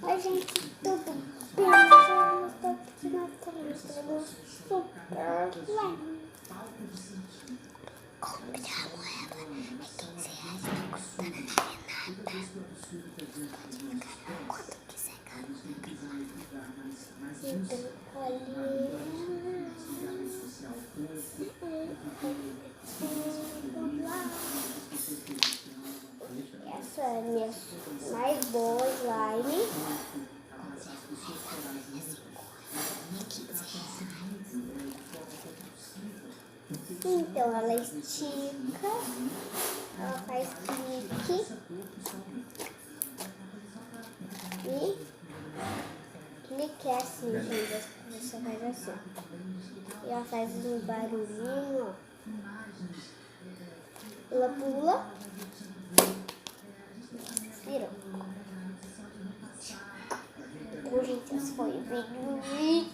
A gente tudo bem, eu estou aqui na televisão super bem. Compre a moeda, é R$ 15 na conta, não é nada. Pode pagar quanto quiser, cara. Então, essa é a minha mais boa slime. Então ela estica, ela faz clique e clique é assim, gente, você faz assim. E ela faz um barulhinho, ó. Ela pula, virou. Então, gente, esse foi o vídeo.